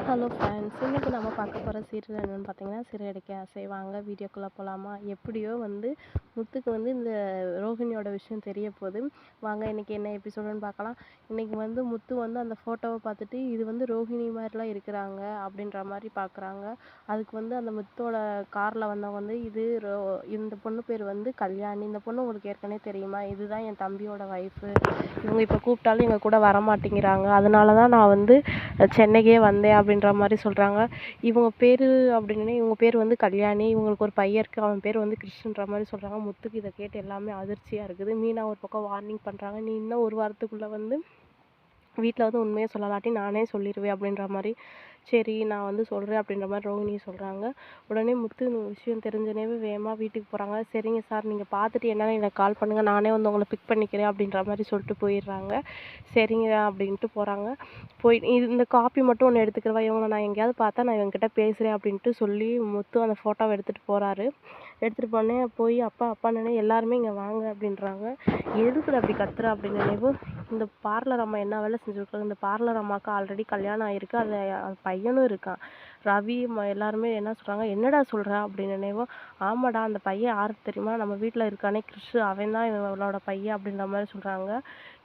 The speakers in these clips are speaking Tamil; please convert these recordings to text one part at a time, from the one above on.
ஹலோ ஃப்ரெண்ட்ஸ், இன்றைக்கி நம்ம பார்க்க போகிற சீரியல் என்னென்னு பார்த்தீங்கன்னா, சிறையடைக்க ஆசை. வாங்க வீடியோக்குள்ளே போகலாமா? எப்படியோ முத்துக்கு இந்த ரோஹிணியோட விஷயம் தெரிய போகுது. வாங்க இன்றைக்கி என்ன எபிசோடுன்னு பார்க்கலாம். இன்றைக்கி முத்து அந்த ஃபோட்டோவை பார்த்துட்டு இது ரோஹிணி மாதிரிலாம் இருக்கிறாங்க அப்படின்ற மாதிரி பார்க்குறாங்க. அதுக்கு அந்த முத்தோட காரில் வந்தவங்க இது இந்த பொண்ணு பேர் கல்யாணி. இந்த பொண்ணு உங்களுக்கு ஏற்கனவே தெரியுமா? இதுதான் என் தம்பியோட ஒய்ஃபு. இவங்க இப்போ கூப்பிட்டாலும் எங்கள் கூட வர மாட்டேங்கிறாங்க. அதனால தான் நான் சென்னைக்கே வந்தேன் அப்படின்ற மாதிரி சொல்கிறாங்க. இவங்க பேர் அப்படின்னு இவங்க பேர் கல்யாணி. இவங்களுக்கு ஒரு பையன் இருக்குது, அவன் பேர் கிருஷ்ணன்ற மாதிரி சொல்கிறாங்க. முத்துக்கு இதை கேட்டு எல்லாமே அதிர்ச்சியாக இருக்குது. மீனா ஒரு பக்கம் வார்னிங் பண்ணுறாங்க, நீ இன்னும் ஒரு வாரத்துக்குள்ளே வீட்டில் உண்மையை சொல்லலாட்டி நானே சொல்லிடுவேன் அப்படின்ற மாதிரி. சரி நான் சொல்கிறேன் அப்படின்ற மாதிரி ரோஹிணி சொல்கிறாங்க. உடனே முத்து இந்த விஷயம் தெரிஞ்சனேவே வேகமாக வீட்டுக்கு போகிறாங்க. சரிங்க சார், நீங்கள் பார்த்துட்டு என்னென்னு எனக்கு கால் பண்ணுங்கள், நானே உங்களை பிக் பண்ணிக்கிறேன் அப்படின்ற மாதிரி சொல்லிட்டு போயிடுறாங்க. சரிங்க அப்படின்ட்டு போகிறாங்க. இந்த காப்பி மட்டும் ஒன்று எடுத்துக்கிறவா, இவங்களை நான் எங்கேயாவது பார்த்தா நான் இவங்ககிட்ட பேசுகிறேன் அப்படின்ட்டு சொல்லி முத்து அந்த ஃபோட்டோவை எடுத்துகிட்டு போகிறாரு. எடுத்துகிட்டு போனே போய் அப்பா அப்பா நினை எல்லாருமே இங்கே வாங்க அப்படின்றாங்க. எதுக்குள்ள அப்படி கத்துற அப்படின்னு நினைவு. இந்த பார்லர் அம்மா என்ன வேலை செஞ்சுருக்காங்க, இந்த பார்லர் அம்மாவுக்கு ஆல்ரெடி கல்யாணம் ஆகிருக்கு, அது பையனும் இருக்கான் ரவி. எல்லாருமே என்ன சொல்கிறாங்க, என்னடா சொல்கிறா அப்படின்னு நினைவோ. ஆமாடா, அந்த பையன் யாருக்கு தெரியுமா, நம்ம வீட்டில் இருக்கானே கிறிஷு, அவன் தான் இவளோட பையன் அப்படின்ற மாதிரி சொல்கிறாங்க.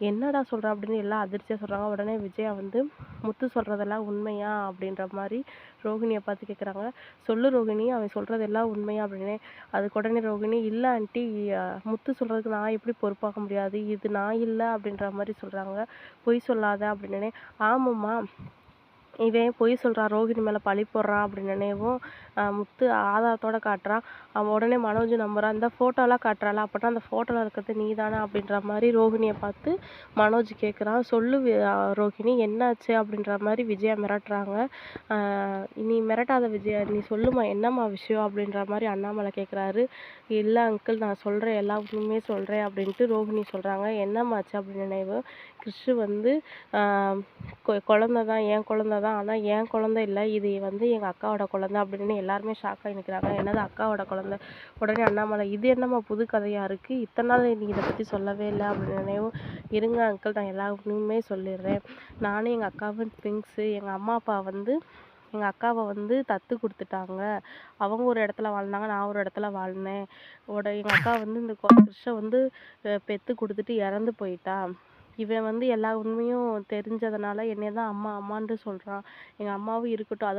என்னடா சொல்கிறா அப்படின்னு எல்லாம் அதிர்ச்சியாக சொல்கிறாங்க. உடனே விஜயா முத்து சொல்கிறதெல்லாம் உண்மையா அப்படின்ற மாதிரி ரோஹிணியை பார்த்து கேட்குறாங்க. சொல்லு ரோஹிணி, அவன் சொல்கிறதெல்லாம் உண்மையா அப்படின்னு. அதுக்கு உடனே ரோஹிணி, இல்லை ஆண்டி, முத்து சொல்கிறதுக்கு நான் எப்படி பொறுப்பாக முடியாது, இது நான் இல்லை அப்படின்ற மாதிரி சொல்கிறாங்க. பொய் சொல்லாத அப்படின்னு. ஆமாம்மா, இவன் பொய் சொல்கிறான், ரோஹிணி மேலே பழி போடுறான் அப்படின்னு நினைவும் முத்து ஆதாரத்தோடு காட்டுறான். அவன் உடனே மனோஜ் நம்புறான். இந்த ஃபோட்டோலாம் காட்டுறாள், அப்போனா அந்த ஃபோட்டோவில் இருக்கிறது நீ தானே அப்படின்ற மாதிரி ரோஹிணியை பார்த்து மனோஜ் கேட்குறான். சொல்லு ரோஹிணி, என்னாச்சு அப்படின்ற மாதிரி விஜயா மிரட்டுறாங்க. நீ மிரட்டாத விஜயா, நீ சொல்லுமா என்னம்மா விஷயம் அப்படின்ற மாதிரி அண்ணாமலை கேட்குறாரு. இல்லை அங்கிள், நான் சொல்கிறேன், எல்லா உண்மையுமே சொல்கிறேன் அப்படின்ட்டு ரோஹிணி சொல்கிறாங்க. என்னம்மாச்சு அப்படின்னு நினைவு. கிறிஷு குழந்த தான், என் குழந்த தான், ஆனால் என் குழந்தை இல்லை, இது எங்கள் அக்காவோட குழந்தை அப்படின்னு எல்லாருமே ஷாக் ஆகி நிற்கிறாங்க. என்னது அக்காவோட குழந்தை? உடனே அண்ணாமலை, இது என்னம்மா புது கதையாக இருக்குது, இத்தனை நாள் நீ இதை பற்றி சொல்லவே இல்லை அப்படின்னு நினைவும். இருங்க அங்கிள், நான் எல்லா உண்மையுமே சொல்லிடுறேன். நானும் எங்கள் அக்காவும் ட்விங்ஸு. எங்கள் அம்மா அப்பா எங்கள் அக்காவை தத்து கொடுத்துட்டாங்க. அவங்க ஒரு இடத்துல வாழ்ந்தாங்க, நான் ஒரு இடத்துல வாழ்ந்தேன். எங்கள் அக்கா இந்த கிருஷ்ண பெற்று கொடுத்துட்டு இறந்து போயிட்டா. இவன் எல்லா உண்மையும் தெரிஞ்சதுனால என்னைய தான் அம்மா அம்மான்ட்டு சொல்கிறான். எங்கள் அம்மாவும் இருக்கட்டும்,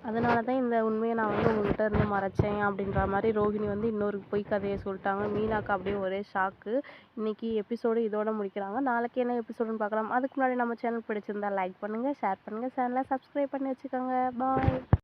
அதனால தான் இந்த உண்மையை நான் உங்ககிட்ட இருந்து மறைச்சேன் அப்படின்ற மாதிரி ரோஹிணி இன்னொரு பொய் கதையை சொல்லிட்டாங்க. மீனாக்கு அப்படியே ஒரே ஷாக்கு. இன்றைக்கி எபிசோடு இதோட முடிக்கிறாங்க. நாளைக்கு என்ன எபிசோடுன்னு பார்க்கலாம். அதுக்கு முன்னாடி நம்ம சேனல் பிடிச்சிருந்தா லைக் பண்ணுங்கள், ஷேர் பண்ணுங்கள், சேனலை சப்ஸ்கிரைப் பண்ணி வச்சுக்கோங்க. பாய்.